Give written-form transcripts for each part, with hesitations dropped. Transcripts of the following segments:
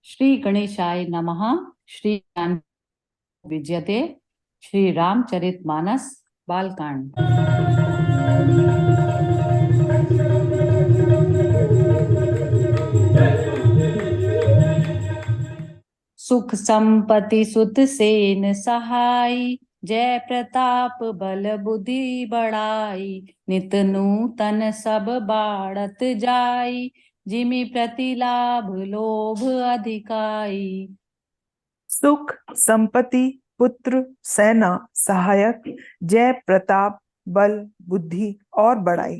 श्री गणेशाय नमः। श्री ज्ञान विजयते। श्री रामचरितमानस बालकांड। सुख संपत्ति सुत सेन सहाई, जय प्रताप बल बुद्धि बढ़ाई। नित नूतन सब बाढ़त जाई, जिमि प्रति लाभ लोभ अधिकाई। सुख संपत्ति पुत्र सेना सहायक जय प्रताप बल बुद्धि और बड़ाई,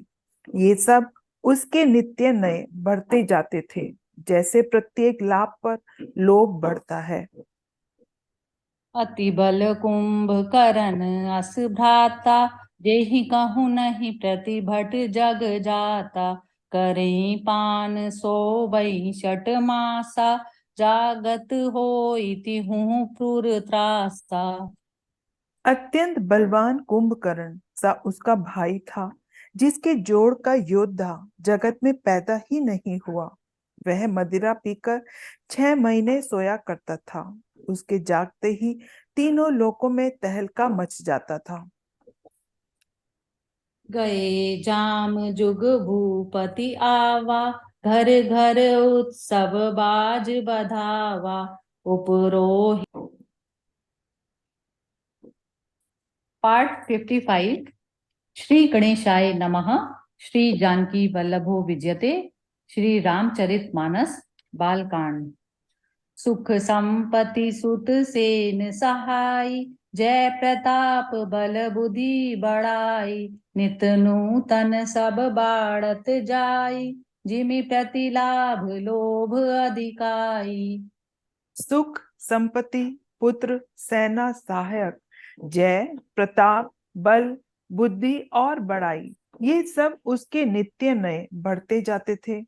ये सब उसके नित्य नए बढ़ते जाते थे, जैसे प्रत्येक लाभ पर लोभ बढ़ता है। अति बल कुंभ करन अस भ्राता, जेहि कहूँ नहीं प्रतिभट जग जाता। करें पान सोबई शट मासा, जागत होई तिहु क्रूर त्रासा। अत्यंत बलवान कुंभकर्ण सा उसका भाई था, जिसके जोड़ का योद्धा जगत में पैदा ही नहीं हुआ। वह मदिरा पीकर 6 महीने सोया करता था। उसके जागते ही तीनों लोकों में तहलका मच जाता था। गए जाम जुग भूपति आवा, घर घर उत्सव बाज बधावा। उपरोहि पार्ट 55। श्री गणेशाय नमः। श्री जानकी वल्लभो विजयते। श्री रामचरितमानस बालकांड। सुख संपत्ति सुत सेन सहाई, जय प्रताप बल बुद्धि बढ़ाई। नित नूतन सब बाढ़त जाई, जिमि प्रति लाभ लोभ अधिकाई। सुख संपत्ति पुत्र सेना सहायक जय प्रताप बल बुद्धि और बड़ाई, ये सब उसके नित्य नए बढ़ते जाते थे,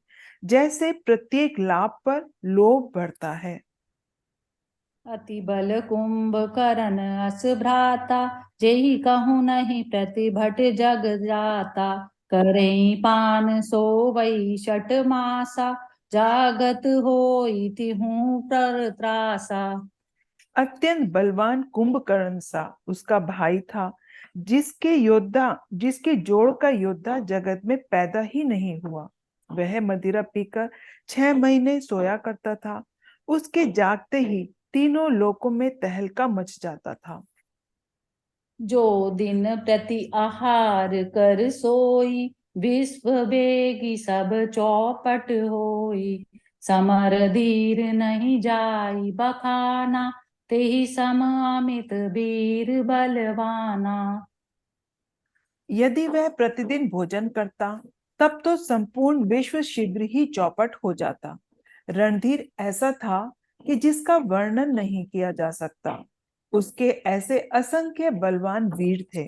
जैसे प्रत्येक लाभ पर लोभ बढ़ता है। अति बल कुंभ करन अस भ्राता, जेहि कहूँ नहीं प्रतिभट जग जाता। करें पान सोवई शठ मासा, जागत होई तिहु पर त्रासा। अत्यंत बलवान कुंभकर्ण सा उसका भाई था, जिसके जोड़ का योद्धा जगत में पैदा ही नहीं हुआ। वह मदिरा पीकर 6 महीने सोया करता था। उसके जागते ही तीनों लोकों में तहलका मच जाता था। जो दिन प्रति आहार कर सोई, विश्व वेगी सब चौपट होई। समर धीर नहीं जाई बखाना, तेहि सम अमित वीर बलवाना। यदि वह प्रतिदिन भोजन करता, तब तो संपूर्ण विश्व शीघ्र ही चौपट हो जाता। रणधीर ऐसा था कि जिसका वर्णन नहीं किया जा सकता। उसके ऐसे असंख्य बलवान वीर थे।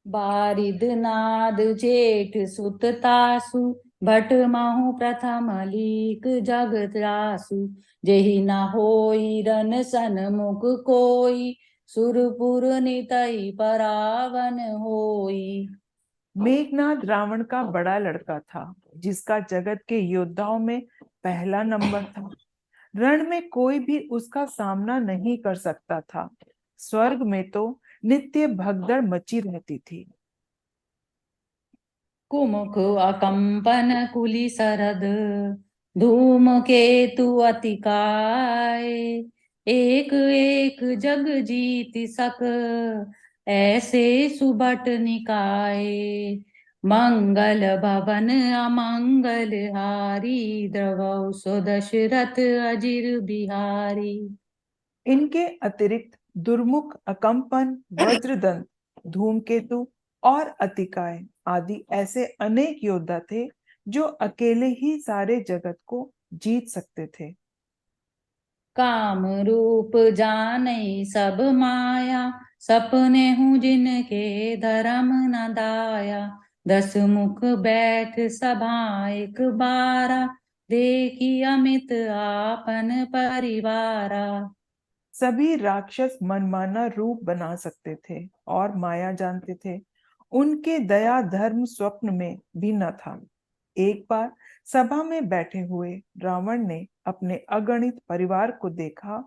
बारिद नाद जेठ सुत तासु, भट महु प्रथम लीक जगत रासु। जेहि न होई रन सन्मुख कोई, सुरपुर नितई परावन होई। मेघनाद रावण का बड़ा लड़का था, जिसका जगत के योद्धाओं में पहला नंबर था। रण में कोई भी उसका सामना नहीं कर सकता था। स्वर्ग में तो नित्य भगदड़ मची रहती थी। कुमुख अकंपन कुली सरद, धूम केतु अतिकाय। एक एक जग जीत सक, ऐसे सुबट निकाय। मंगल भवन अमंगल हारी, द्रवौ सो दशरथ अजिर बिहारी। इनके अतिरिक्त दुर्मुख अकंपन वज्रदंत धूमकेतु और अतिकाय आदि ऐसे अनेक योद्धा थे, जो अकेले ही सारे जगत को जीत सकते थे। काम रूप जाने सब माया, सपने हूँ जिनके धर्म न दाया। 10 मुख बैठ सभा एक बारा, देखी अमित आपन परिवारा। सभी राक्षस मनमाना रूप बना सकते थे और माया जानते थे। उनके दया धर्म स्वप्न में भी न था। एक बार सभा में बैठे हुए रावण ने अपने अगणित परिवार को देखा।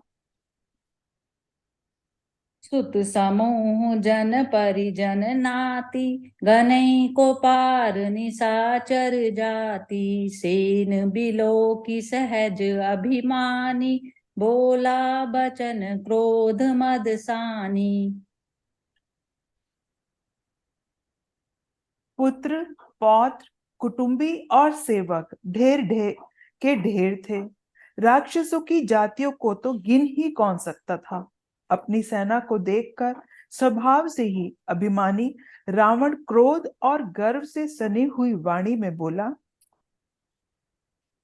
सुत समूह जन परिजन नाती, गनई को पार निशाचर जाति, सेन बिलो की सहज अभिमानी, बोला बचन क्रोध मद सानी। पुत्र, पौत्र, कुटुंबी और सेवक ढेर ढेर के ढेर थे। राक्षसों की जातियों को तो गिन ही कौन सकता था। अपनी सेना को देखकर स्वभाव से ही अभिमानी रावण क्रोध और गर्व से सनी हुई वाणी में बोला।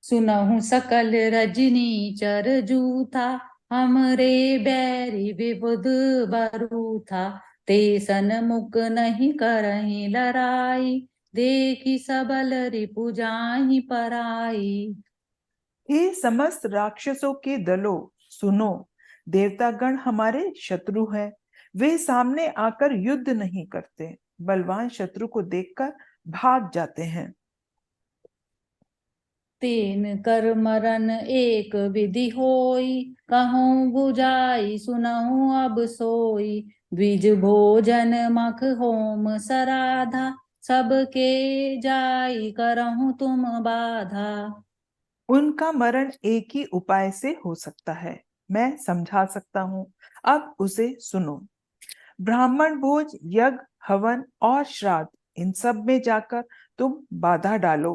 सुनहु सकल रजनी चर जूथा, हमरे बैरी विबुध बरू था, ते सनमुख नहीं करहीं लड़ाई, देखी सबल रिपु जाहि पराई। हे समस्त राक्षसों के दलों, सुनो, देवतागण हमारे शत्रु हैं। वे सामने आकर युद्ध नहीं करते, बलवान शत्रु को देखकर भाग जाते हैं। तेन कर मरन एक विधि होई, कहूँ बुझाई सुनहु अब सोई, द्विज भोजन मख होम सराधा, सबके जाई करहु तुम बाधा। उनका मरण एक ही उपाय से हो सकता है, मैं समझा सकता हूं। अब उसे सुनो। ब्राह्मण भोज, यज्ञ, हवन और श्राद्ध, इन सब में जाकर तुम बाधा डालो।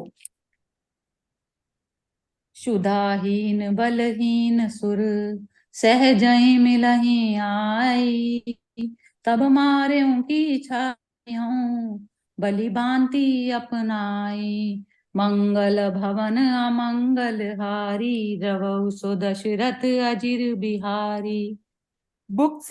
क्षुधाहीन बलहीन सुर, सहजहि मिलहि आई, तब मारे की छाऊं, बलि बांति अपनाई। मंगल भवन अमंगल हारी, रवौ सो दशरथ अजिर बिहारी। भूख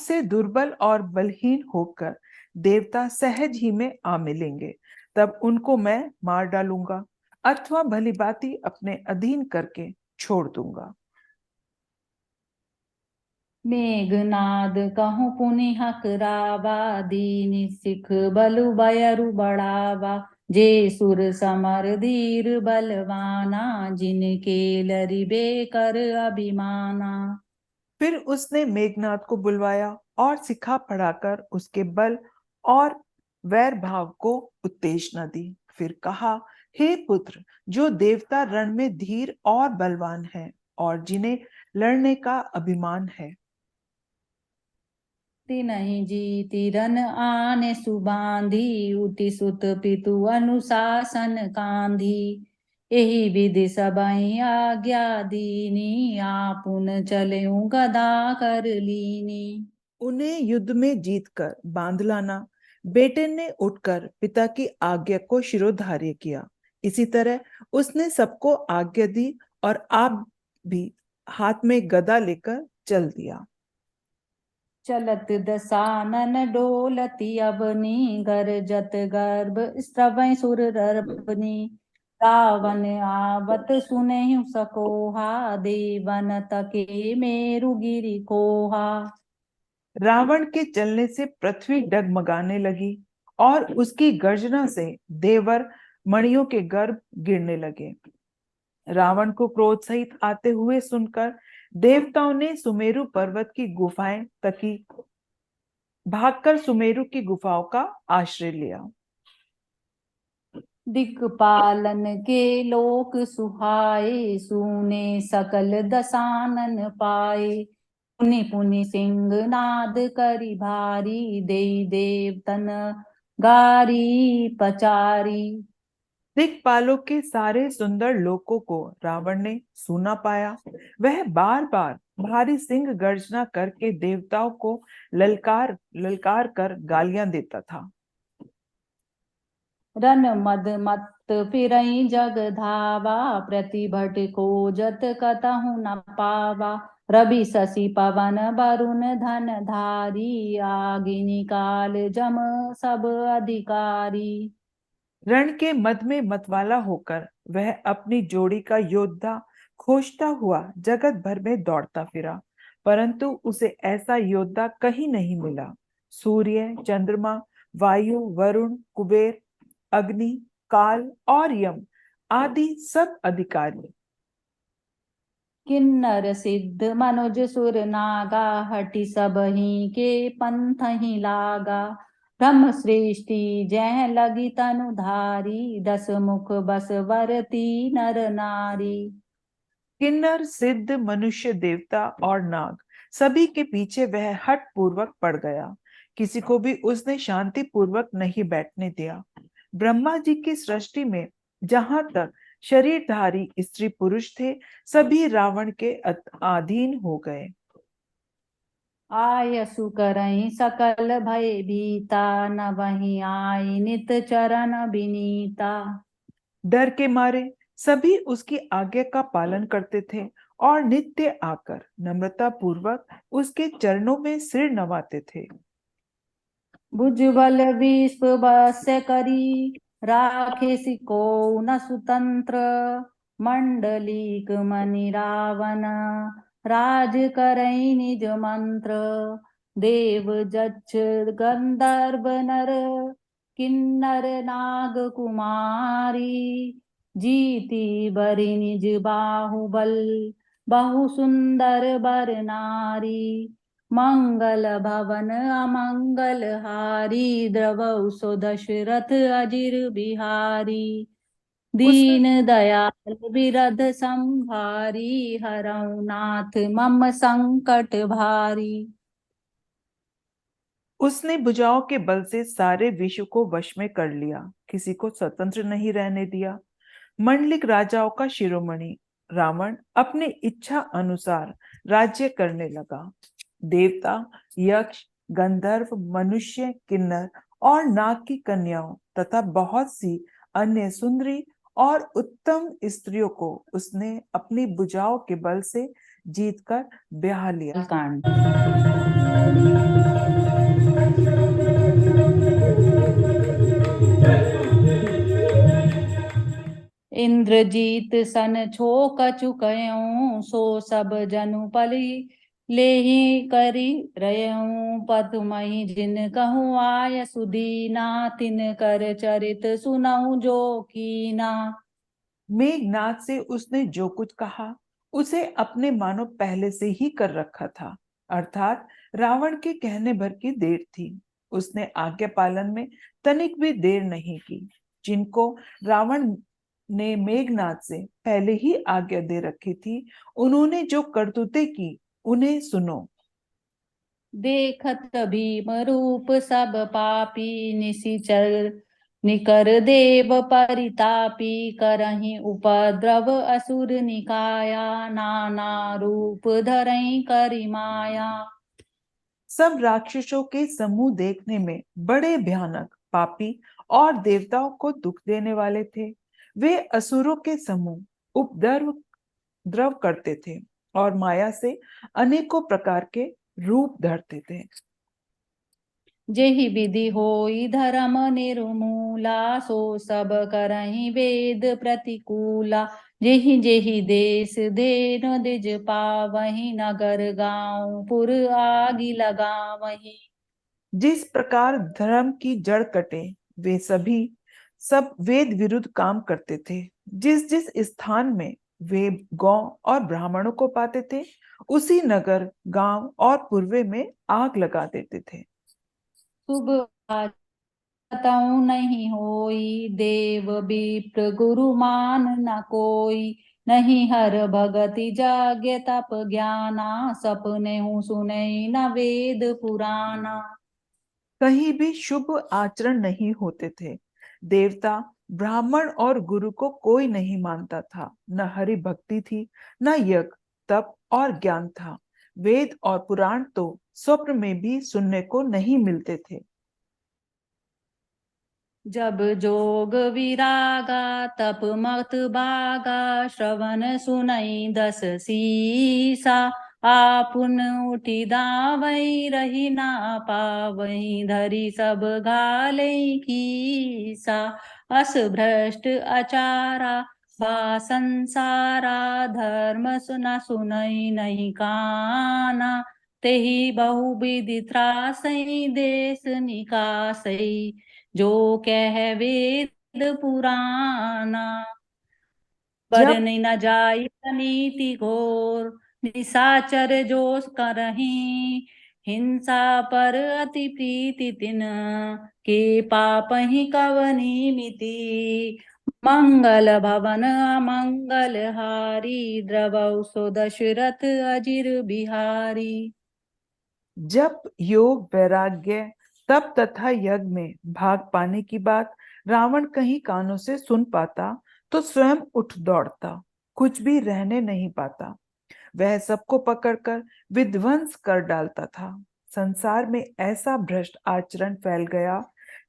से दुर्बल और बलहीन होकर देवता सहज ही में आ मिलेंगे, तब उनको मैं मार डालूंगा अथवा भलीभांति अपने अधीन करके छोड़ दूंगा। मेघनाद कहूँ पुनि हकरावा, दीनि सिख बलु बयरु बढ़ावा, जे सुर समर धीर बलवाना, जिनके लरिबे कर अभिमाना। फिर उसने मेघनाद को बुलवाया और सिखा पढ़ाकर उसके बल और वैर भाव को उत्तेजना दी। फिर कहा, हे पुत्र, जो देवता रण में धीर और बलवान है और जिन्हें लड़ने का अभिमान है, तिनहि जीति रन आने सुबांधी, उति सुत पितु अनुशासन कांधी। एहि विधि सबहि आज्ञा दीनी, आपुन चलेऊ गदा कर लीनी। उन्हें युद्ध में जीतकर बांध लाना। बेटे ने उठकर पिता की आज्ञा को शिरोधार्य किया। इसी तरह उसने सबको आज्ञा दी और आप भी हाथ में गदा लेकर चल दिया। चलत दसानन डोलती अबनी, गरजत गर्भ स्त्रवै सुर रबनी। रावण आवत सुनहि सकोहा, देवन तके मेरु गिरि कोहा। रावण के चलने से पृथ्वी डगमगाने लगी और उसकी गर्जना से देवर मणियों के गर्भ गिरने लगे। रावण को क्रोध सहित आते हुए सुनकर देवताओं ने सुमेरु पर्वत की गुफाएं तकी, भागकर सुमेरु की गुफाओं का आश्रय लिया। दिक्पालन के लोक सुहाए, सूने सकल दसानन पाए। पुनि पुनि सिंह नाद करि भारी, देई देवतन गारी पचारी। दिक्पालों के सारे सुंदर लोकों को रावण ने सूना पाया। वह बार बार भारी सिंह गर्जना करके देवताओं को ललकार ललकार कर गालियां देता था। रन मद मत फिरई जग धावा, प्रतिभट को जत कतहु न पावा। रवि शशि पवन वरुण धन धारी, आगिनी काल जम सब अधिकारी। रण के मद में मतवाला होकर वह अपनी जोड़ी का योद्धा खोजता हुआ जगत भर में दौड़ता फिरा, परंतु उसे ऐसा योद्धा कहीं नहीं मिला। सूर्य, चंद्रमा, वायु, वरुण, कुबेर, अग्नि, काल और यम आदि सब अधिकारी। किन्नर सिद्ध मनुज सुर नागा, हटि सब ही के पंथ ही लागा। ब्रह्म सृष्टि जय लगी तनु धारी, दस मुख बस वरती नर नारी। किन्नर सिद्ध मनुष्य देवता और नाग सभी के पीछे वह हठ पूर्वक पड़ गया। किसी को भी उसने शांति पूर्वक नहीं बैठने दिया। ब्रह्मा जी की सृष्टि में जहां तक शरीरधारी स्त्री पुरुष थे, सभी रावण के अधीन हो गए। आयसु करहि सकल भय भीता, न वही आई नित चरण बिनीता। डर के मारे सभी उसकी आज्ञा का पालन करते थे और नित्य आकर नम्रता पूर्वक उसके चरणों में सिर नवाते थे। भुजबल विश्व बस्य करी, राखे सिको न स्वतंत्र। मंडलीक मणि रावण, राज करई निज मंत्र। देव जच्छ गंधर्व नर, किन्नर नाग कुमारी। जीती बरि निज बाहुबल, बहु सुंदर बर नारी। मंगल भवन अमंगल हारी, द्रवौ सो दशरथ अजिर बिहारी। उसने दीन दयाल बिरध संभारी, हरौ नाथ मम संकट भारी। उसने भुजाओं के बल से सारे विश्व को वश में कर लिया, किसी को स्वतंत्र नहीं रहने दिया। मंडलिक राजाओं का शिरोमणि रावण अपने इच्छा अनुसार राज्य करने लगा। देवता, यक्ष, गंधर्व, मनुष्य, किन्नर और नाग की कन्याओं तथा बहुत सी अन्य सुंदरी और उत्तम स्त्रियों को उसने अपनी भुजाओं के बल से जीतकर ब्याह लिया। कांड। इंद्रजीत सन छो कछु कयऊँ, सो सब जनु पलि लेहि करि रयऊँ। पथुमहि जिन कहूँ आय सुदीना, तिन कर चरित सुनऊँ जो कीना। मेघनाद से उसने जो कुछ कहा उसे अपने मानो पहले से ही कर रखा था, अर्थात रावण के कहने भर की देर थी। उसने आज्ञा पालन में तनिक भी देर नहीं की। जिनको रावण ने मेघनाद से पहले ही आज्ञा दे रखी थी, उन्होंने जो करतूतें की उन्हें सुनो। देखत भीम रूप सब पापी, निशिचर निकर देव परितापी। करहि उपद्रव असुर निकाया, नाना रूप धरई करि माया। सब राक्षसों के समूह देखने में बड़े भयानक, पापी और देवताओं को दुख देने वाले थे। वे असुरों के समूह उपद्रव द्रव करते थे और माया से अनेकों प्रकार के रूप धरते थे। जेहि विधि होई धर्म निर्मूला, सो सब करहि वेद प्रतिकूला। जेहि जेहि देश देन दिज पावहि, नगर गाँव पुर आगि लगावहीं। जिस प्रकार धर्म की जड़ कटे, वे सभी सब वेद विरुद्ध काम करते थे। जिस जिस स्थान में वे गौ और ब्राह्मणों को पाते थे, उसी नगर, गांव और पूर्वे में आग लगा देते थे। शुभ तऊ नहीं होई, देव विप्र गुरु मान न कोई। नहीं हर भगति जाग्य तप ज्ञाना, सपने हूँ सुने न वेद पुराना। कहीं भी शुभ आचरण नहीं होते थे। देवता, ब्राह्मण और गुरु को कोई नहीं मानता था। न हरि भक्ति थी, न यज्ञ, तप और ज्ञान था। वेद और पुराण तो स्वप्न में भी सुनने को नहीं मिलते थे। जब जोग विरागा तप मत बागा, श्रवण सुनई दस सीसा। आपुन उठी दावई रही ना पावई, धरी सब घाले कीसा। अस भ्रष्ट अचारा बा संसारा, धर्म सुना सुनई नहीं काना। तेहि बहुविधि त्रासई देश निकासई, जो कह वेद पुराना। जब बरनी न जाई नीति घोर, निशाचर जो करहीं, हिंसा पर अति प्रीति तिन, के पाप ही कवनी मिति। मंगल भवन अमंगल हारी, द्रवौ सो दशरथ अजिर बिहारी। जब योग वैराग्य तप तथा यज्ञ में भाग पाने की बात रावण कहीं कानों से सुन पाता तो स्वयं उठ दौड़ता, कुछ भी रहने नहीं पाता। वह सबको पकड़कर विध्वंस कर डालता था। संसार में ऐसा भ्रष्ट आचरण फैल गया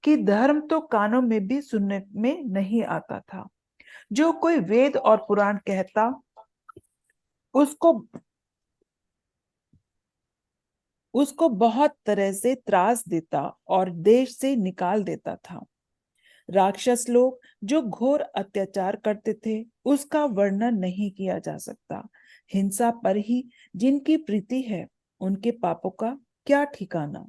कि धर्म तो कानों में भी सुनने में नहीं आता था। जो कोई वेद और पुराण कहता उसको उसको बहुत तरह से त्रास देता और देश से निकाल देता था। राक्षस लोग जो घोर अत्याचार करते थे उसका वर्णन नहीं किया जा सकता। हिंसा पर ही जिनकी प्रीति है उनके पापों का क्या ठिकाना।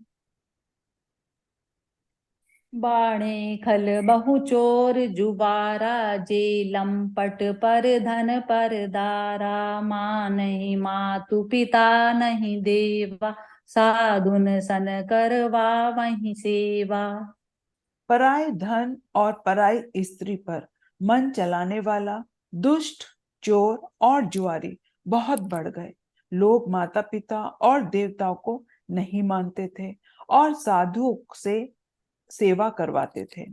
बाणे खल बहु चोर जुबारा, जे लंपट पर धन पर दारा। माँ नहीं मातु पिता नहीं देवा, साधुन सन करवा वहीं सेवा। पराये धन और पराई स्त्री पर मन चलाने वाला दुष्ट, चोर और जुआरी बहुत बढ़ गए। लोग माता पिता और देवताओं को नहीं मानते थे और साधुओं से सेवा करवाते थे।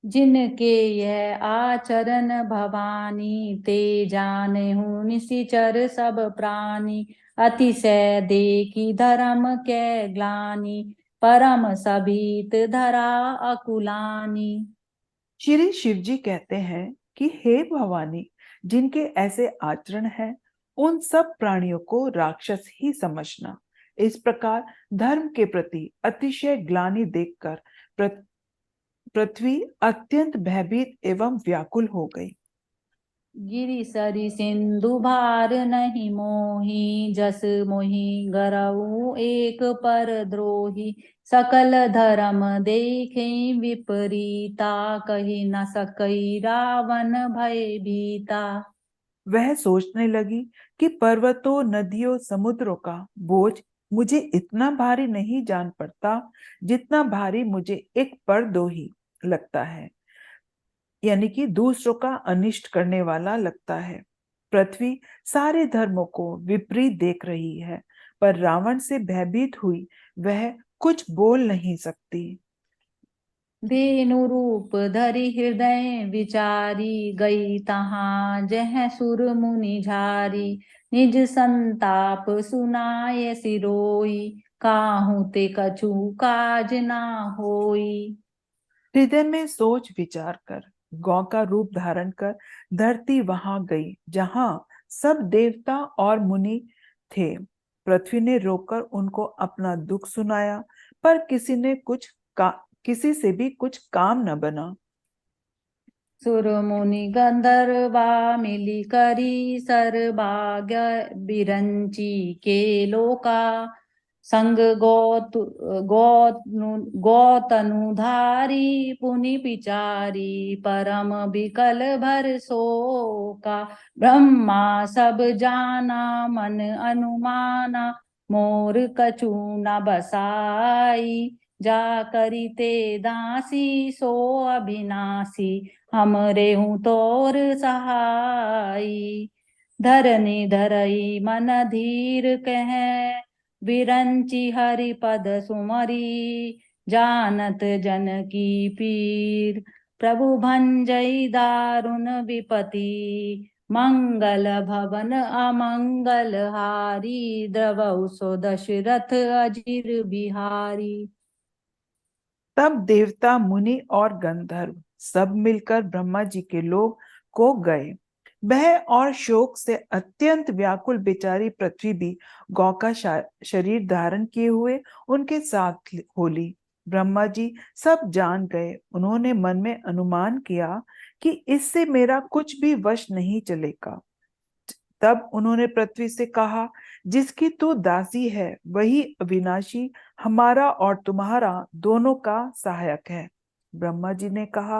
जिनके यह आचरण भवानी, ते जाने हूँ निशिचर सब प्राणी। अतिशय देखी धर्म के ग्लानि, परम सभीत धरा अकुलानी। श्री शिव जी कहते हैं कि हे भवानी, जिनके ऐसे आचरण हैं उन सब प्राणियों को राक्षस ही समझना। इस प्रकार धर्म के प्रति अतिशय ग्लानि देखकर पृथ्वी अत्यंत भयभीत एवं व्याकुल हो गई। गिरि सरि सिंधु भार नहीं मोही, जस मोहि गरऊ एक पर द्रोही। सकल धर्म देखे विपरीता, कही न सकई रावण भय भीता। वह सोचने लगी कि पर्वतों, नदियों, समुद्रों का बोझ मुझे इतना भारी नहीं जान पड़ता जितना भारी मुझे एक परद्रोही लगता है, यानी कि दूसरों का अनिष्ट करने वाला लगता है। पृथ्वी सारे धर्मों को विपरीत देख रही है, पर रावण से भयभीत हुई वह कुछ बोल नहीं सकती। धेनु रूप धरि हृदय विचारी, गई तहाँ जह सुर मुनि झारी। निज संताप सुनाय सिरोई, काहू ते कछु काज ना होई। हृदय में सोच विचार कर गौ का रूप धारण कर धरती वहां गई जहां सब देवता और मुनि थे। पृथ्वी ने रोकर उनको अपना दुख सुनाया, पर किसी से भी कुछ काम न बना। सुर मुनि गंधर्वा मिली करी, सर्भाग्य बिरंची के लोका। संग गौतनुधारी, पुनि पिचारी, परम विकल भर शोका। ब्रह्मा सब जाना मन अनुमाना, मोर कछु न बसाई। जा करिते दासी सो अभिनाशी, हमरे हूँ तोर सहाई। धरनी धरई मन धीर कह, बिरंची हरि पद सुमरी। जानत जन की पीर, प्रभु भंजई दारुण विपति। मंगल भवन अमंगल हारी, द्रवौ सो दशरथ अजिर बिहारी। तब देवता, मुनि और गंधर्व सब मिलकर ब्रह्मा जी के लोक को गए। भय और शोक से अत्यंत व्याकुल बेचारी पृथ्वी भी गौ का शरीर धारण किए हुए उनके साथ होली। ब्रह्मा जी सब जान गए। उन्होंने मन में अनुमान किया कि इससे मेरा कुछ भी वश नहीं चलेगा। तब उन्होंने पृथ्वी से कहा, जिसकी तू दासी है वही अविनाशी हमारा और तुम्हारा दोनों का सहायक है। ब्रह्मा जी ने कहा,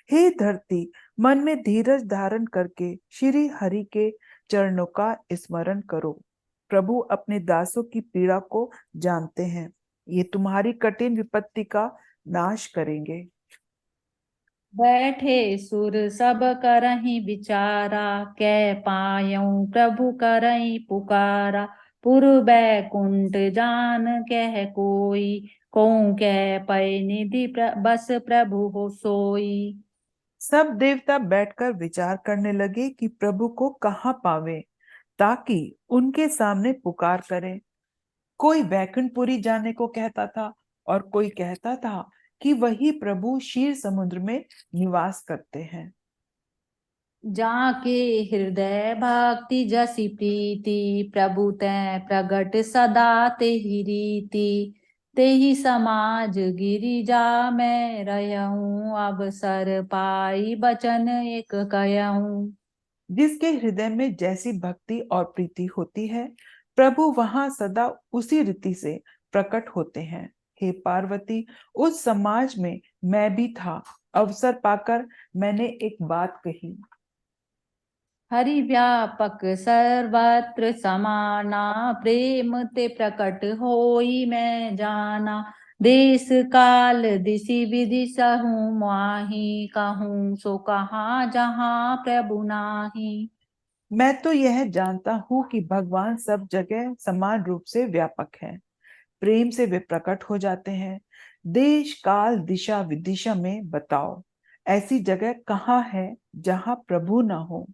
हे धरती, मन में धीरज धारण करके श्री हरि के चरणों का स्मरण करो। प्रभु अपने दासों की पीड़ा को जानते हैं, ये तुम्हारी कठिन विपत्ति का नाश करेंगे। बैठे सुर सब करहीं विचारा, कै पायऊं प्रभु करहीं पुकारा। पुर बैकुंठ जान कह कोई, कहूँ कह पै निधि बस प्रभु हो सोई। सब देवता बैठकर विचार करने लगे कि प्रभु को कहाँ पावे, ताकि उनके सामने पुकार करें। कोई बैकुंठपुरी जाने को कहता था और कोई कहता था कि वही प्रभु क्षीर समुद्र में निवास करते हैं। जाके हृदय भक्ति जसी प्रीति, प्रभु तै प्रगट सदा तेहि रीति। तेहि समाज गिरिजा मैं रहूं, अवसर पाई बचन एक कहूं। जिसके हृदय में जैसी भक्ति और प्रीति होती है, प्रभु वहां सदा उसी रीति से प्रकट होते हैं। हे पार्वती, उस समाज में मैं भी था। अवसर पाकर मैंने एक बात कही। हरि व्यापक सर्वत्र समाना, प्रेम ते प्रकट होई मैं जाना। देश काल दिशि विधि सहूँ माही, कहूँ सो कहाँ जहाँ प्रभु नाही। मैं तो यह जानता हूं कि भगवान सब जगह समान रूप से व्यापक है। प्रेम से वे प्रकट हो जाते हैं। देश काल दिशा विदिशा में बताओ, ऐसी जगह कहाँ है जहाँ प्रभु ना हो।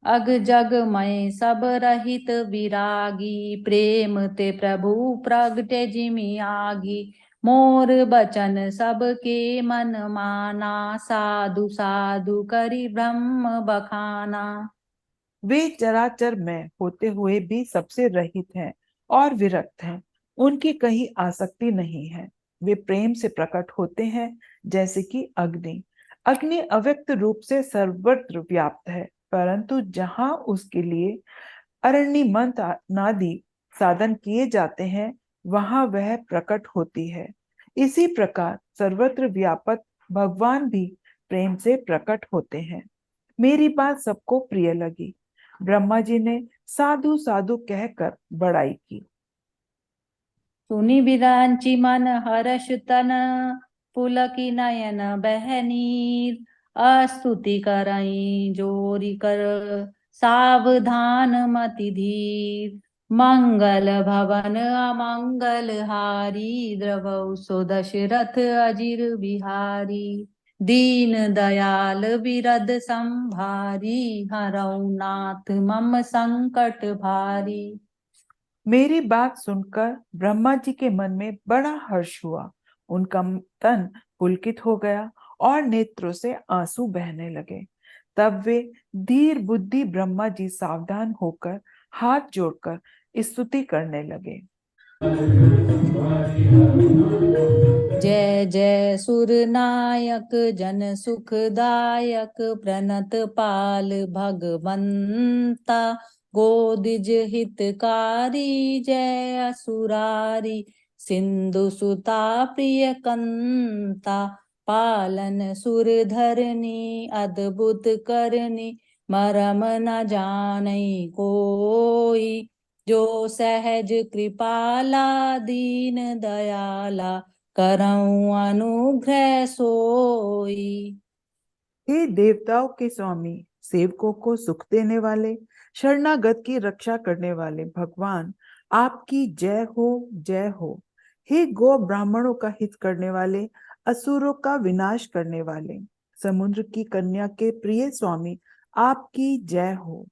अग जग मैं सब रहित विरागी, प्रेम ते प्रभु प्रगटे जिमि आगी। मोर बचन सबके मन माना, साधु साधु करि ब्रह्म बखाना। वे चराचर में होते हुए भी सबसे रहित हैं और विरक्त हैं। उनकी कहीं आसक्ति नहीं है। वे प्रेम से प्रकट होते हैं, जैसे कि अग्नि। अग्नि अव्यक्त रूप से सर्वत्र व्याप्त है, परंतु जहां उसके लिए अरण्य मंत्र नादि साधन किए जाते हैं, वहां वह प्रकट होती है। इसी प्रकार सर्वत्र व्यापक भगवान भी प्रेम से प्रकट होते हैं। मेरी बात सबको प्रिय लगी। ब्रह्मा जी ने साधु साधु कहकर बड़ाई की। सुनि विरांचि मन हर्ष तन, पुलकी नयन बह नीर। अस्तुति करई जोरी कर, सावधान मति धीर। मंगल भवन अमंगल हारी, द्रवौ सो दशरथ अजिर बिहारी। दीन दयाल बिरद संभारी, हरौ नाथ मम संकट भारी। मेरी बात सुनकर ब्रह्मा जी के मन में बड़ा हर्ष हुआ। उनका तन पुलकित हो गया और नेत्रों से आंसू बहने लगे। तब वे धीर बुद्धि ब्रह्मा जी सावधान होकर हाथ जोड़कर स्तुति करने लगे। जय जय सुर नायक जन सुखदायक, प्रणत पाल भगवंता। गोदिज हितकारी जय असुरारी, सिंधु सुता प्रिय कंता। पालन सुर धरनी अद्भुत करनी, मरम न जानई कोई। जो सहज कृपाला दीन दयाला, करऊं अनुग्रह सोई। हे देवताओं के स्वामी, सेवकों को सुख देने वाले, शरणागत की रक्षा करने वाले भगवान, आपकी जय हो, जय हो। हे गो ब्राह्मणों का हित करने वाले, असुरों का विनाश करने वाले, समुद्र की कन्या के प्रिय स्वामी, आपकी जय हो।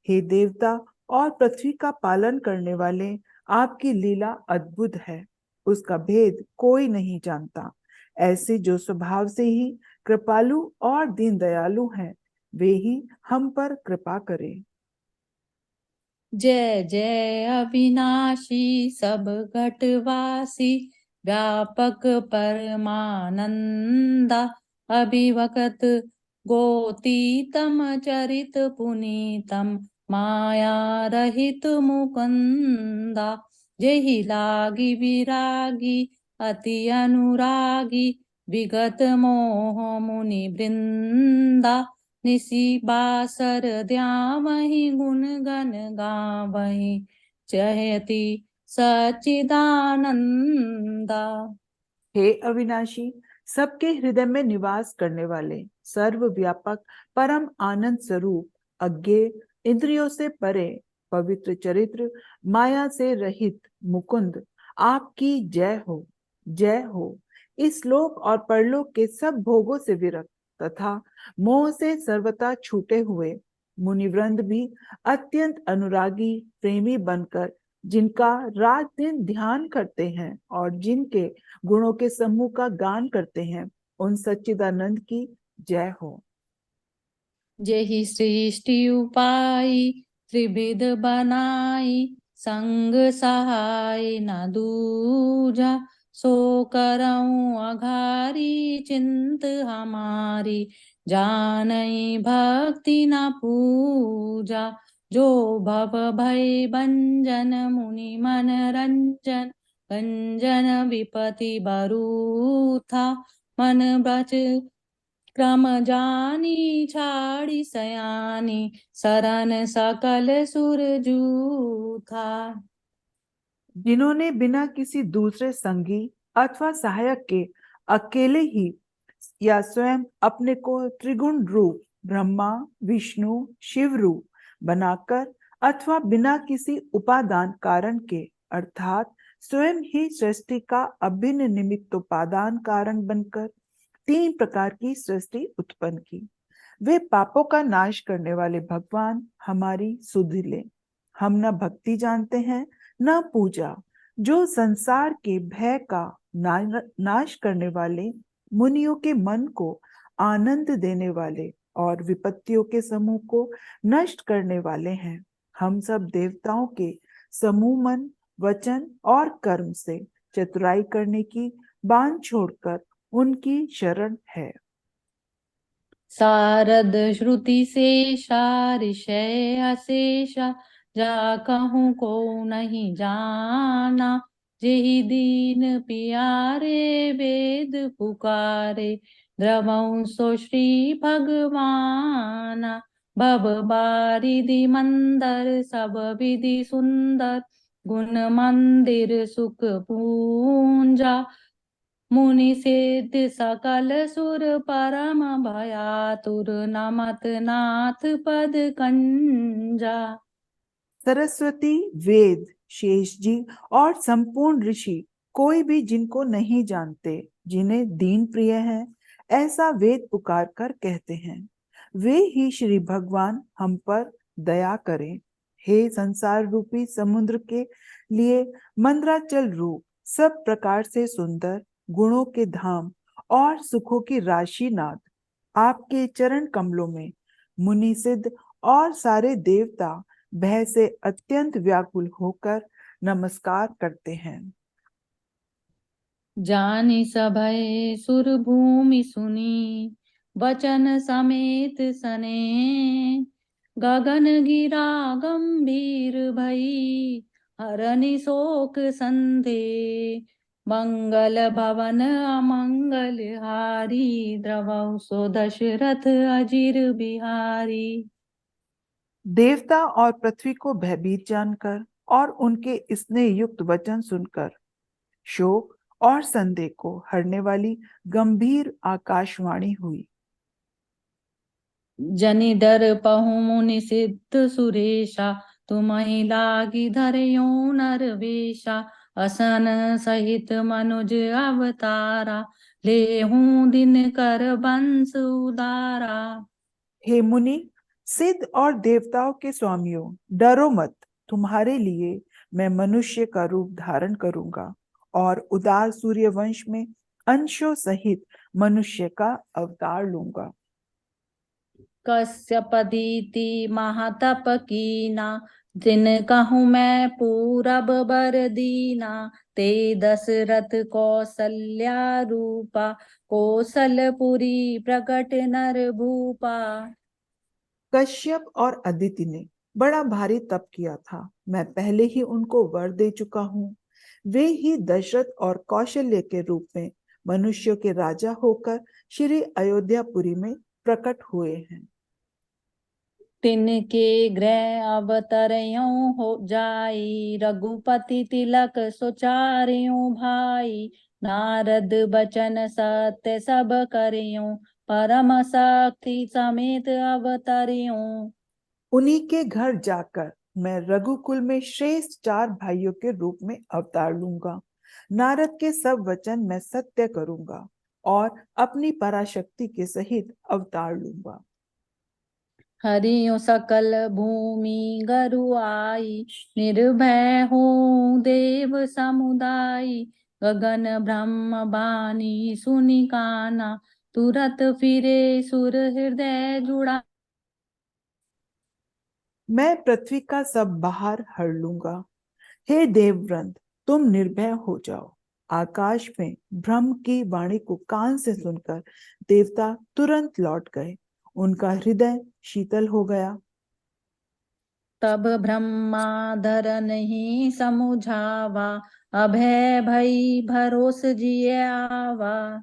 हे देवता और पृथ्वी का पालन करने वाले, आपकी लीला अद्भुत है, उसका भेद कोई नहीं जानता। ऐसे जो स्वभाव से ही कृपालु और दीन दयालु हैं, वे ही हम पर कृपा करें। जय जय अविनाशी सब घटवासी, व्यापक परमानंदा। अभिवकत गोतीतम चरित पुनीतम, माया रहित मुकुंदा। जेहि लागी विरागी अति अनुरागी, विगत मोह मुनि वृंदा, निसी बासर द्यावहि गुण गण गावहि, चहति सच्चिदानंदा। हे अविनाशी, सबके हृदय में निवास करने वाले, सर्वव्यापक परम आनंद स्वरूप, अज्ञेय, इंद्रियों से परे, पवित्र चरित्र, माया से रहित मुकुंद, आपकी जय हो, जय हो। इस लोक और परलोक के सब भोगों से विरक्त तथा मोह से सर्वथा छूटे हुए मुनिवृंद भी अत्यंत अनुरागी प्रेमी बनकर जिनका रात दिन ध्यान करते हैं और जिनके गुणों के समूह का गान करते हैं, उन सच्चिदानंद की जय हो। जेहि सृष्टि उपाई, त्रिविध बनाई, संग सहाय न दूजा, सो करऊं अघारी चिंत हमारी, जानई भक्ति न पूजा। जो भव भय भंजन मुनि मन रंजन, रंजन विपति बरू था, मन ब्रज क्रम जानी छाड़ी सयानी, सरन सकल सुर जूथा। जिन्होंने बिना किसी दूसरे संगी अथवा सहायक के अकेले ही या स्वयं अपने को त्रिगुण रूप ब्रह्मा विष्णु शिव रूप बनाकर अथवा बिना किसी उपादान कारण के अर्थात स्वयं ही सृष्टि का अभिन्न निमित्तोपादान कारण बनकर तीन प्रकार की सृष्टि उत्पन्न की, वे पापों का नाश करने वाले भगवान हमारी सुध ले। हम न भक्ति जानते हैं न पूजा, जो संसार के भय का नाश करने वाले, मुनियों के मन को आनंद देने वाले और विपत्तियों के समूह को नष्ट करने वाले हैं। हम सब देवताओं के समूह मन वचन और कर्म से चतुराई करने की बांध छोड़कर उनकी शरण है। सारद श्रुति शेषा ऋषय अशेषा, जा कहूँ को नहीं जाना, जेहि दीन पियारे वेद पुकारे, द्रवं सो श्री भगवाना। भव बारिधि मंदर सब विधि सुंदर, गुण मंदिर सुख पूंजा, मुनि सिद्ध सकल सुर परम भयातुर, नमत नाथ पद कंजा। सरस्वती वेद शेष जी और संपूर्ण ऋषि कोई भी जिनको नहीं जानते, जिन्हें दीन प्रिय है, ऐसा वेद पुकार कर कहते हैं, वे ही श्री भगवान हम पर दया करें। हे संसार रूपी समुद्र के लिए मंद्राचल रूप, सब प्रकार से सुंदर, गुणों के धाम और सुखों की राशि नाथ, आपके चरण कमलों में मुनि सिद्ध और सारे देवता भय से अत्यंत व्याकुल होकर नमस्कार करते हैं। जानि सभय सुर भूमि सुनी, वचन समेत सने, गगन गिरा गंभीर भई, हरनि शोक संधे। मंगल भवन अमंगल हारी, द्रवौ सो दशरथ अजिर बिहारी। देवता और पृथ्वी को भयभीत जानकर और उनके स्नेह युक्त वचन सुनकर शोक और संदेह को हरने वाली गंभीर आकाशवाणी हुई। जनि डर पहु मुनि सिद्ध सुरेशा, तुम्हि लागी धरयो नर वेशा, असन सहित मनुज अवतारा, लेहूं दिन कर बंस उदारा। हे मुनि सिद्ध और देवताओं के स्वामियों, डरो मत, तुम्हारे लिए मैं मनुष्य का रूप धारण करूंगा और उदार सूर्य वंश में अंशों सहित मनुष्य का अवतार लूंगा। कश्यपदीति महातप कीना, जिन कहूँ मैं पूरब बर दीना, ते दशरथ कौसल्या रूपा, कौशलपुरी प्रकट नर भूपा। कश्यप और अदिति ने बड़ा भारी तप किया था, मैं पहले ही उनको वर दे चुका हूँ। वे ही दशरथ और कौशल्य के रूप में मनुष्यों के राजा होकर श्री अयोध्यापुरी में प्रकट हुए हैं। तिनके गृह अवतरयों हो जाई, रघुपति तिलक सुचारियों भाई। नारद बचन सत्य सब करियों, परम शक्ति समेत अवतरियों। उन्हीं के घर जाकर मैं रघुकुल में श्रेष्ठ 4 भाइयों के रूप में अवतार लूंगा। नारद के सब वचन मैं सत्य करूंगा और अपनी पराशक्ति के सहित अवतार लूंगा। हरियो सकल भूमि गरु आई, निर्भय हो देव समुदाय। गगन ब्रह्म बानी सुनि काना, तुरत फिरे सुर हृदय जुड़ा। मैं पृथ्वी का सब बाहर हर लूंगा। हे देववृंद, तुम निर्भय हो जाओ। आकाश में ब्रह्म की वाणी को कान से सुनकर देवता तुरंत लौट गए। उनका हृदय शीतल हो गया। तब ब्रह्माधर नहीं समुझावा, अभय भई भरोस जिय आवा।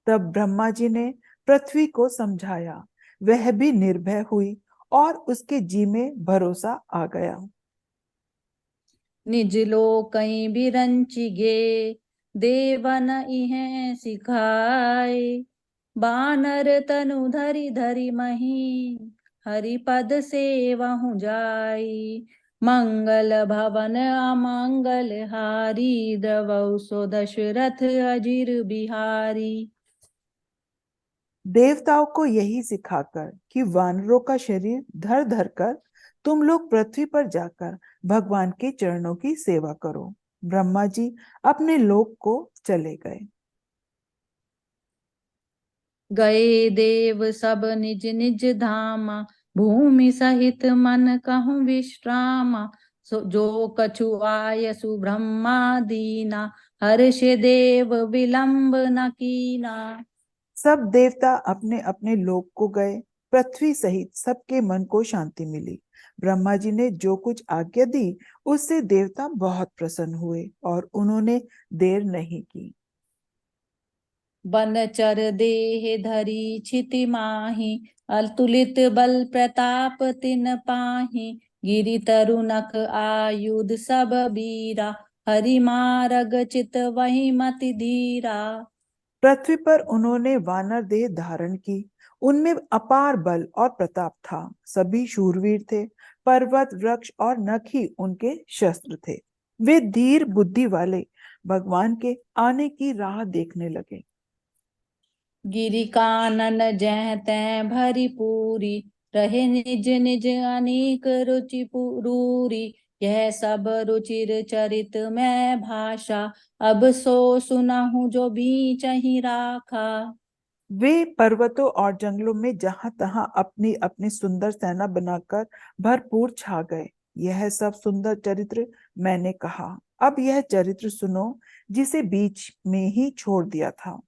तब ब्रह्मा जी ने पृथ्वी को समझाया। वह भी निर्भय हुई और उसके जी में भरोसा आ गया। निज लोकई बिरंचि गे, देवन इहें सिखाए। बानर तनु धरि धरि मही, हरिपद सेवहु जाई। मंगल भवन अमंगल हारी, द्रवौ सो दशरथ अजिर बिहारी। देवताओं को यही सिखाकर कि वानरों का शरीर धर धर कर तुम लोग पृथ्वी पर जाकर भगवान के चरणों की सेवा करो। ब्रह्मा जी अपने लोक को चले गए। गए देव सब निज निज धामा, भूमि सहित मन कहूँ विश्रामा। जो कछु आयसु ब्रह्मा दीना, हर्ष देव विलंब न कीना। सब देवता अपने अपने लोक को गए। पृथ्वी सहित सबके मन को शांति मिली। ब्रह्मा जी ने जो कुछ आज्ञा दी उससे देवता बहुत प्रसन्न हुए और उन्होंने देर नहीं की। बनचर देह धरी छिति माही, अतुलित बल प्रताप तिन पाही। गिरि तरुनक आयुध सब बीरा, हरि मारग चित वही मति धीरा। पृथ्वी पर उन्होंने वानर देह धारण की। उनमें अपार बल और प्रताप था। सभी शूरवीर थे। पर्वत, वृक्ष और नख ही उनके शस्त्र थे। वे धीर बुद्धि वाले भगवान के आने की राह देखने लगे। गिरि कानन जह तै भरी पूरी, रहे निज निज अनेक रुचि पुरूरी। यह सब रुचिर चरित में भाषा, अब सो सुनहु जो बीच ही राखा। वे पर्वतों और जंगलों में जहां तहां अपनी अपनी सुंदर सेना बनाकर भरपूर छा गए। यह सब सुंदर चरित्र मैंने कहा। अब यह चरित्र सुनो जिसे बीच में ही छोड़ दिया था।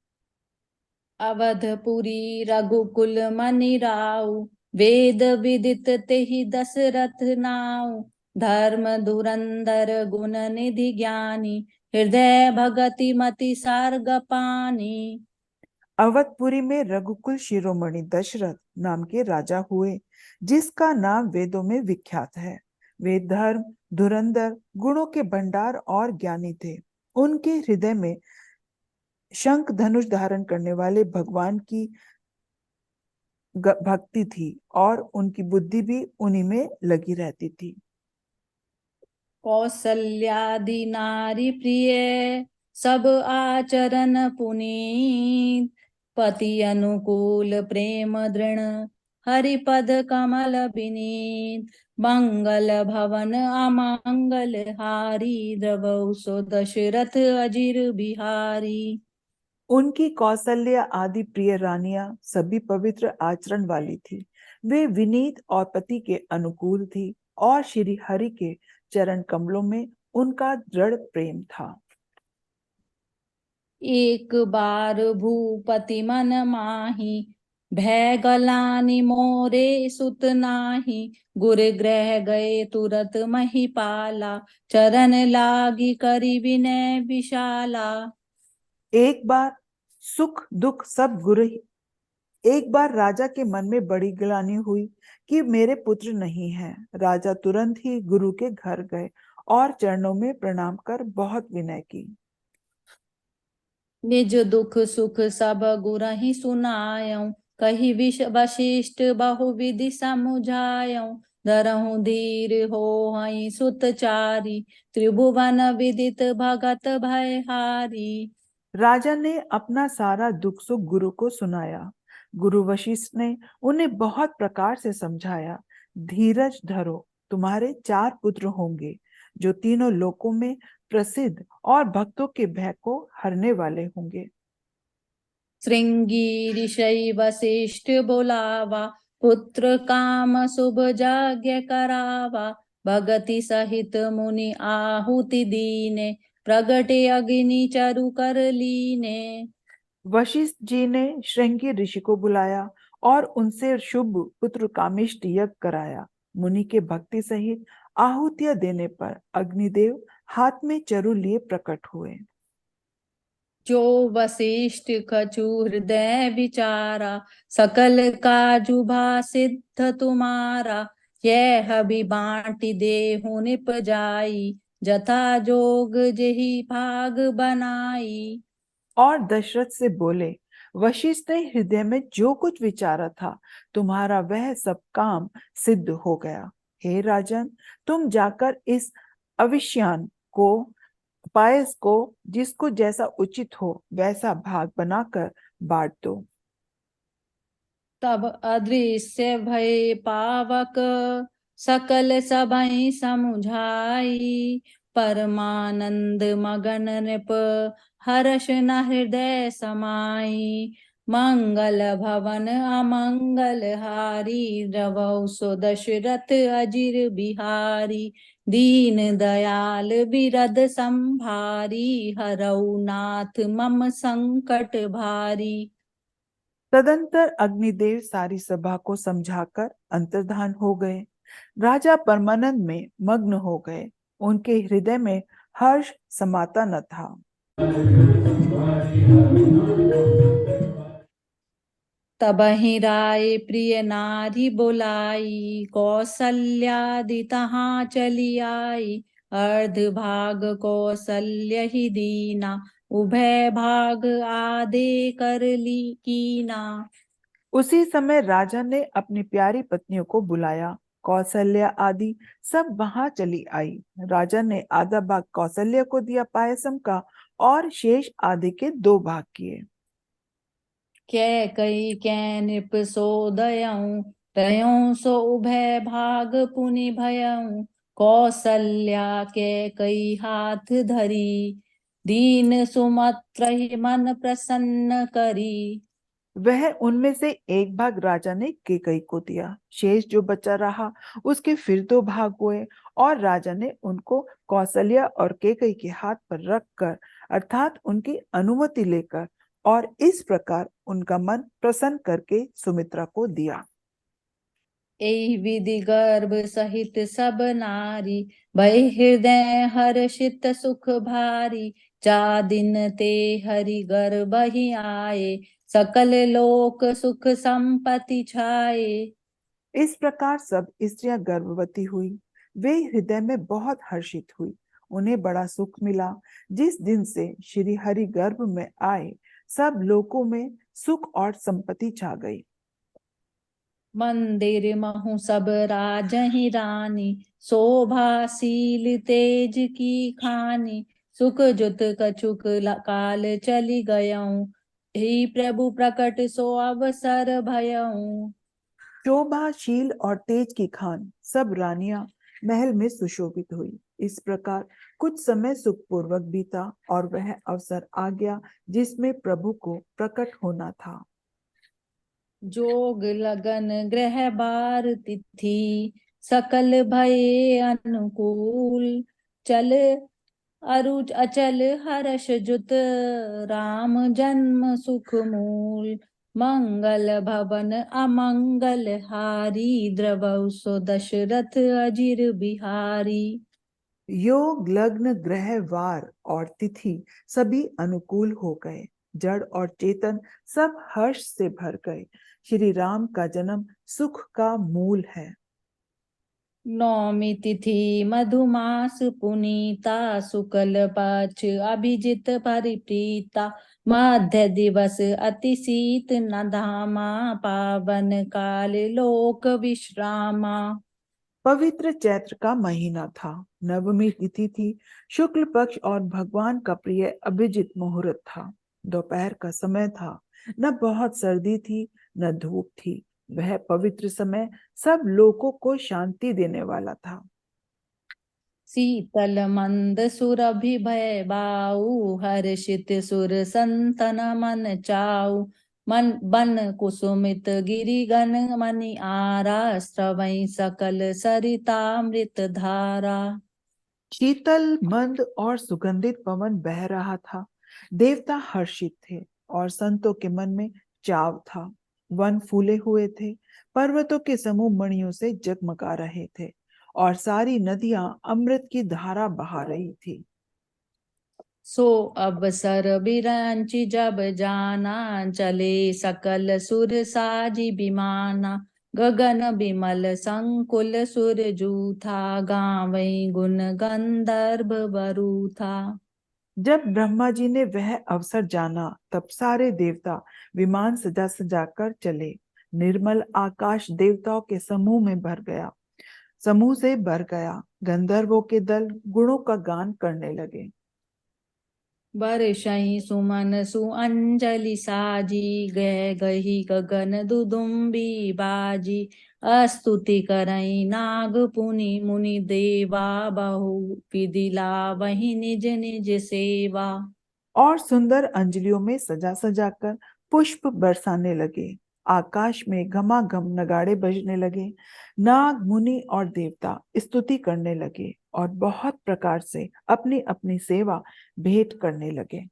अवधपुरी रघुकुल मनि राउ, वेद विदित तेहि दशरथ नाउ। धर्म धुरंधर गुण निधि ज्ञानी, हृदय भगति मति सार्ग पानी। अवधपुरी में रघुकुल शिरोमणि दशरथ नाम के राजा हुए, जिसका नाम वेदों में विख्यात है। वे धर्म, धुरंधर, गुणों के भंडार और ज्ञानी थे। उनके हृदय में शंख धनुष धारण करने वाले भगवान की भक्ति थी और उनकी बुद्धि भी उन्हीं में लगी रहती थी। कौसल्यादि नारी प्रिय, सब आचरण पुनीत। पति अनुकूल प्रेम दृढ़, हरिपद कमल विनीत। मंगल भवन अमंगल हारी, द्रवौ सो दशरथ अजिर बिहारी। उनकी कौशल्या आदि प्रिय रानियां सभी पवित्र आचरण वाली थी। वे विनीत और पति के अनुकूल थी और श्री हरि के चरण कमलों में उनका दृढ़ प्रेम था। एक बार भूपति मन माही, भय गलानि मोरे सुत नाही। गुर ग्रह गए तुरत महिपाला, चरण लागी करि विनय विशाला। एक बार सुख दुख सब गुरु ही। एक बार राजा के मन में बड़ी ग्लानि हुई कि मेरे पुत्र नहीं है। राजा तुरंत ही गुरु के घर गए और चरणों में प्रणाम कर बहुत विनय की। निज दुख सुख सब गुरहि सुनायऊं, कही वशिष्ठ बहुविधि समुझायऊं। धरहु धीर होहइ सुतचारी, त्रिभुवन विदित भगत भयहारी। राजा ने अपना सारा दुख सुख गुरु को सुनाया। गुरु वशिष्ठ ने उन्हें बहुत प्रकार से समझाया। धीरज धरो, तुम्हारे 4 पुत्र होंगे जो तीनों लोकों में प्रसिद्ध और भक्तों के भय को हरने वाले होंगे। श्रृंगी ऋषि वशिष्ठ बोलावा, पुत्र काम शुभ यज्ञ करावा। भगति सहित मुनि आहुति दीने, प्रगटे अग्नि चरु कर लीने। वशिष्ठ जी ने श्रृंगी ऋषि को बुलाया और उनसे शुभ पुत्र कामिष्ट यज्ञ कराया। मुनि के भक्ति सहित आहुतियां देने पर अग्निदेव हाथ में चरु लिए प्रकट हुए। जो वशिष्ठ कछु हृदय विचारा, सकल काजु सिद्ध तुम्हारा। यह भी बांटी देहु निपजाई, जथा जोग जेहि भाग बनाई। और दशरथ से बोले, वशिष्ठ ने हृदय में जो कुछ विचारा था, तुम्हारा वह सब काम सिद्ध हो गया। हे राजन, तुम जाकर इस अविष्यान को, पायस को, जिसको जैसा उचित हो वैसा भाग बनाकर बांट दो। तब अदृश्य भय पावक, सकल सबहि समुझाई। परमानंद मगन नृप, हर्ष न हृदय समाई। मंगल भवन अमंगल हारी, द्रवौ सो दशरथ अजिर बिहारी। दीन दयाल बिरद संभारी, हरौ नाथ मम संकट भारी। तदंतर अग्निदेव सारी सभा को समझाकर अंतर्धान हो गए। राजा परमानंद में मग्न हो गए। उनके हृदय में हर्ष समाता न था। तबहि राय प्रिय नारी बोलाई, कौसल्यादि तहाँ चली आई। अर्ध भाग कौसल्य ही दीना, उभय भाग आदे कर ली कीना। उसी समय राजा ने अपनी प्यारी पत्नियों को बुलाया। कौशल्या आदि सब वहां चली आई। राजा ने आधा भाग कौशल्या को दिया पायसम का और शेष आधे के 2 भाग किए। कैकई कै नृप सो दयऊं, तयों सो उभय भाग पुनि भयऊं। कौसल्या कैकई हाथ धरी, दीन सुमत्र ही मन प्रसन्न करी। वह उनमें से एक भाग राजा ने केकई को दिया। शेष जो बचा रहा उसके फिर 2 भाग हुए और राजा ने उनको कौशल्या और केकई के हाथ पर रखकर, अर्थात उनकी अनुमति लेकर और इस प्रकार उनका मन प्रसन्न करके सुमित्रा को दिया। एहि विधि गर्भ सहित सब नारी, भय हृदय हर्षित सुख भारी। जा दिन ते हरि गर्भ ही आए, सकल लोक सुख संपत्ति छाए। इस प्रकार सब स्त्रियां गर्भवती हुई। वे हृदय में बहुत हर्षित हुई। उन्हें बड़ा सुख मिला। जिस दिन से श्री हरि गर्भ में आए, सब लोकों में सुख और संपत्ति छा गई। मंदिर महु सब राजहि रानी, शोभाशील तेज की खानी। सुख जुत कछुक काल चली गयऊं, हे प्रभु प्रकट सो अवसर भयऊं। शोभाशील और तेज की खान सब रानियां महल में सुशोभित हुई। इस प्रकार कुछ समय सुखपूर्वक बीता और वह अवसर आ गया जिसमें प्रभु को प्रकट होना था। जोग लगन ग्रह बार तिथि, सकल भये अनुकूल। चल अरुच अचल हर्ष जुत, राम जन्म सुख मूल। मंगल भवन अमंगल हारी, द्रवौ सो दशरथ अजिर बिहारी। योग लग्न ग्रह वार और तिथि सभी अनुकूल हो गए। जड़ और चेतन सब हर्ष से भर गए। श्री राम का जन्म सुख का मूल है। नौमी तिथि मधुमास पुनीता, शुक्ल पक्ष अभिजित परिप्रीता, मध्य दिवस अति शीत न धामा, पावन काल लोक विश्रामा। पवित्र चैत्र का महीना था। नवमी तिथि थी। शुक्ल पक्ष और भगवान का प्रिय अभिजित मुहूर्त था। दोपहर का समय था। न बहुत सर्दी थी न धूप थी। वह पवित्र समय सब लोगों को शांति देने वाला था। शीतल मंद सुरभि भय बाऊ, हर्षित सुर संतन मन चाऊ, मन बन कुसुमित गिरिगन मनि आरा, स्रवै सकल सरितामृत धारा। शीतल मंद और सुगंधित पवन बह रहा था। देवता हर्षित थे और संतों के मन में चाव था। वन फूले हुए थे। पर्वतों के समूह मणियों से जगमगा रहे थे और सारी नदियां अमृत की धारा बहा रही थी। सो अवसर बिरंचि जब जाना, चले सकल सुर साजी विमाना, गगन बिमल संकुल सुर जूथा, गावै गुण गंधर्व बरूथा। जब ब्रह्मा जी ने वह अवसर जाना तब सारे देवता विमान सजा सजा कर चले। निर्मल आकाश देवताओं के समूह से भर गया। गंधर्वों के दल गुणों का गान करने लगे। बरसई सुमन सुअंजलि साजी, गह गही गगन दुदुम्बी बाजी, स्तुति करई नाग पुनि मुनि देवा, बहु विधि लावहि निज निज सेवा। और सुंदर अंजलियों में सजा सजा कर पुष्प बरसाने लगे। आकाश में घमाघम नगाड़े बजने लगे। नाग मुनि और देवता स्तुति करने लगे और बहुत प्रकार से अपनी अपनी सेवा भेंट करने लगे।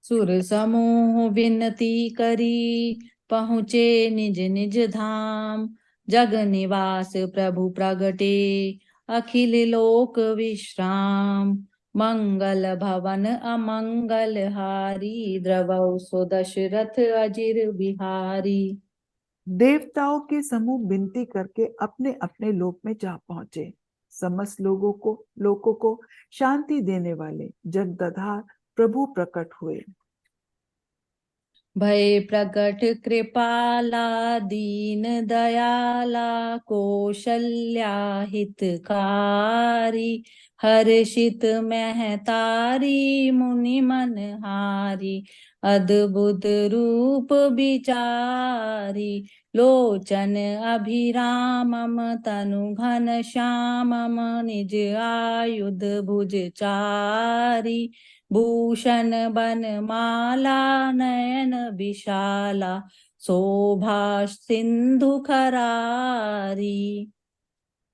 सुर समूह विनती करी, पहुँचे निज निज धाम, जग निवास प्रभु प्रगटे, अखिल लोक विश्राम। मंगल भवन अमंगल हारी, द्रवौ सो दशरथ अजिर बिहारी। देवताओं के समूह विनती करके अपने अपने लोक में जा पहुंचे। समस्त लोगों को शांति देने वाले जगदधार प्रभु प्रकट हुए। भय प्रकट कृपाला दीन दयाला, कौशल्या हितकारी, हर्षित महतारी मुनि मनहारी, अद्भुत रूप विचारी, लोचन अभिरामम तनु घन श्यामम, निज आयुध भुजचारी, भूषण बन माला नयन विशाला, शोभा सिंधु खरारी।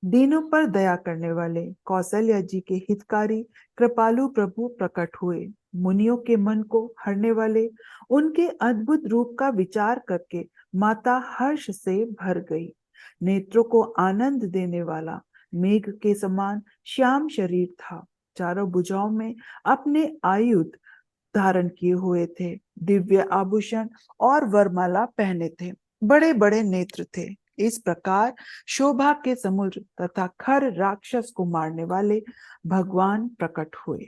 दीनों पर दया करने वाले कौशल्या जी के हितकारी कृपालु प्रभु प्रकट हुए। मुनियों के मन को हरने वाले उनके अद्भुत रूप का विचार करके माता हर्ष से भर गई। नेत्रों को आनंद देने वाला मेघ के समान श्याम शरीर था। चारों भुजाओं में अपने आयुध धारण किए हुए थे। दिव्य आभूषण और वरमाला पहने थे। बड़े बड़े नेत्र थे। इस प्रकार शोभा के समुद्र तथा खर राक्षस को मारने वाले भगवान प्रकट हुए।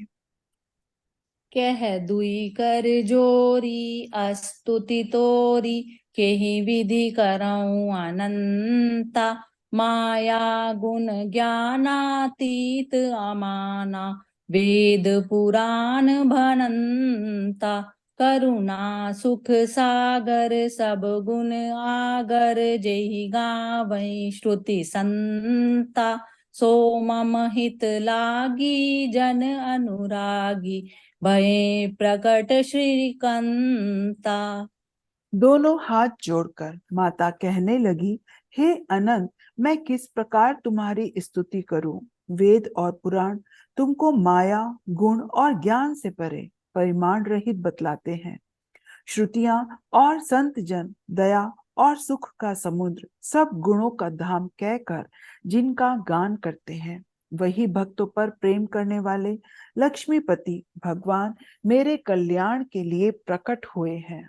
कह दुई कर जोरी, स्तुति तोरी, केहि विधि करऊं अनंता, माया गुण ज्ञानातीत अमाना, वेद पुराण भनंता, करुणा सुख सागर सब गुण आगर, जेहि गावै श्रुति संता, सो मम हित लागी जन अनुरागी, भये प्रकट श्रीकंता। दोनों हाथ जोड़कर माता कहने लगी, हे अनंत, मैं किस प्रकार तुम्हारी स्तुति करूं। वेद और पुराण तुमको माया गुण और ज्ञान से परे परिमाण रहित बतलाते हैं। श्रुतियां और संत जन दया और सुख का समुद्र सब गुणों का धाम कहकर जिनका गान करते हैं। वही भक्तों पर प्रेम करने वाले लक्ष्मीपति भगवान मेरे कल्याण के लिए प्रकट हुए हैं।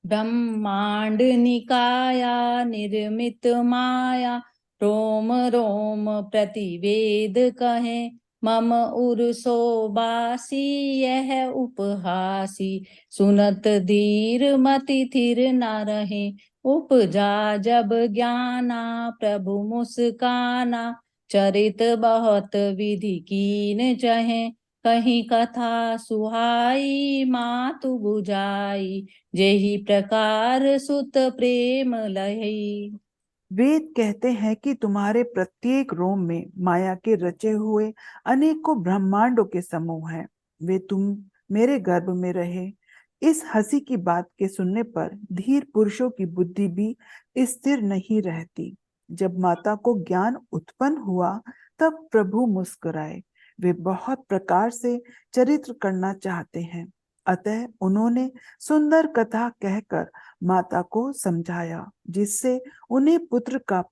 ब्रह्मांड निकाया निर्मित माया, रोम रोम प्रतिवेद कहे, मम उरसो बासी यह उपहासी, सुनत धीर मति थिर न रहे, उपजा जब ज्ञाना प्रभु मुस्काना, चरित बहुत विधि कीन चहे, कहीं कथा सुहाई मातु बुझाई, जेहि प्रकार सुत प्रेम लहई। वेद कहते हैं कि तुम्हारे प्रत्येक रोम में माया के रचे हुए अनेकों ब्रह्मांडों के समूह हैं। वे तुम मेरे गर्भ में रहे। इस हंसी की बात के सुनने पर धीर पुरुषों की बुद्धि भी स्थिर नहीं रहती। जब माता को ज्ञान उत्पन्न हुआ तब प्रभु मुस्कुराए। वे बहुत प्रकार से चरित्र करना चाहते हैं, अतः उन्होंने सुंदर कथा कहकर माता को समझाया, जिससे उन्हें पुत्र का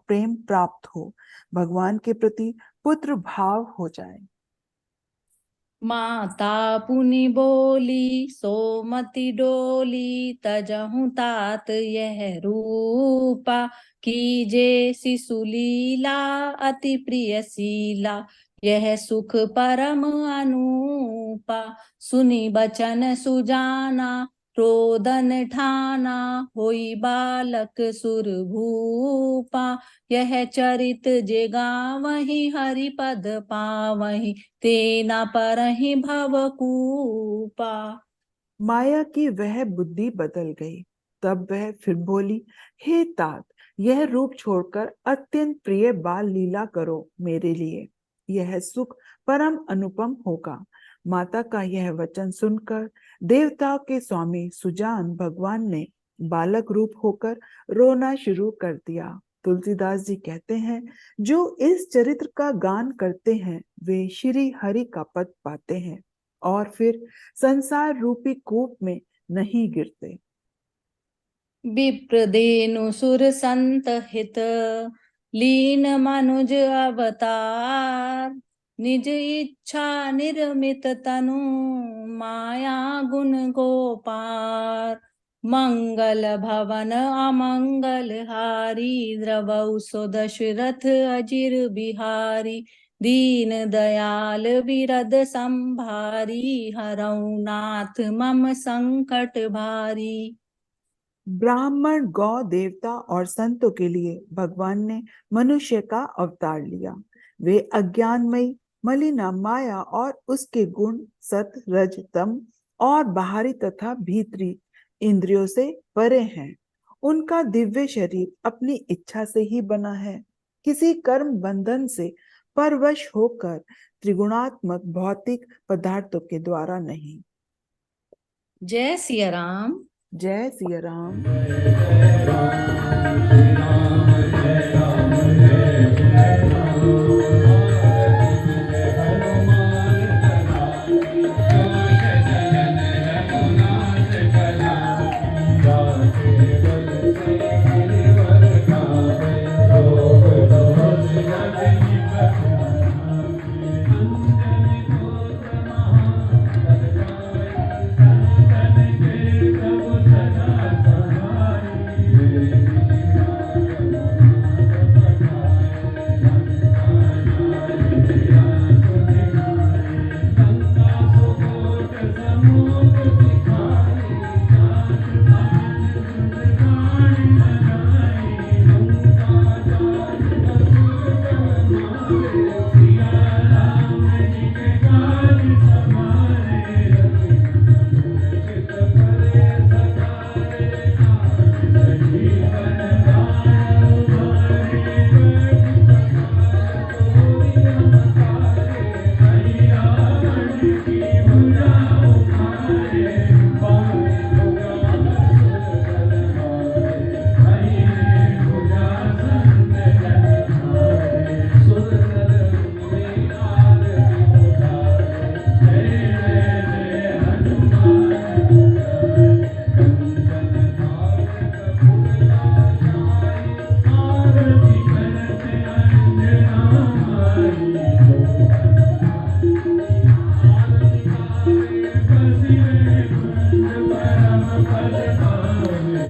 प्रेम प्राप्त हो, भगवान के प्रति पुत्र भाव हो जाए। माता पुनि बोली सोमति डोली, तजहु तात यह रूपा, कीजे शिशु लीला अति प्रिय शीला, यह सुख परम अनूपा, सुनी बचन सुजाना रोदन ठाना, होई बालक सुर भूपा, यह चरित जे गावहि हरि पद पावहि, तेना परहि भवकूपा। माया की वह बुद्धि बदल गई। तब वह फिर बोली, हे तात, यह रूप छोड़कर अत्यंत प्रिय बाल लीला करो मेरे लिए, यह सुख परम अनुपम होगा। माता का यह वचन सुनकर देवताओं के स्वामी सुजान भगवान ने बालक रूप होकर रोना शुरू कर दिया। तुलसीदास जी कहते हैं, जो इस चरित्र का गान करते हैं वे श्री हरि का पद पाते हैं और फिर संसार रूपी कूप में नहीं गिरते। विप्रदेनु सुर संत हित, लीन मनुज अवतार, निज इच्छा निर्मित तनु, माया गुण गोपार, मंगल भवन अमंगल हारी, द्रवौ सो दशरथ अजिर बिहारी, दीन दयाल बिरद संभारी, हरौ नाथ मम संकट भारी। ब्राह्मण, गौ, देवता और संतों के लिए भगवान ने मनुष्य का अवतार लिया। वे अज्ञानमयी मलिना माया और उसके गुण सत रज तम और बाहरी तथा भीतरी इंद्रियों से परे हैं। उनका दिव्य शरीर अपनी इच्छा से ही बना है, किसी कर्म बंधन से परवश होकर त्रिगुणात्मक भौतिक पदार्थों के द्वारा नहीं। जय सिया राम। जय सिया राम।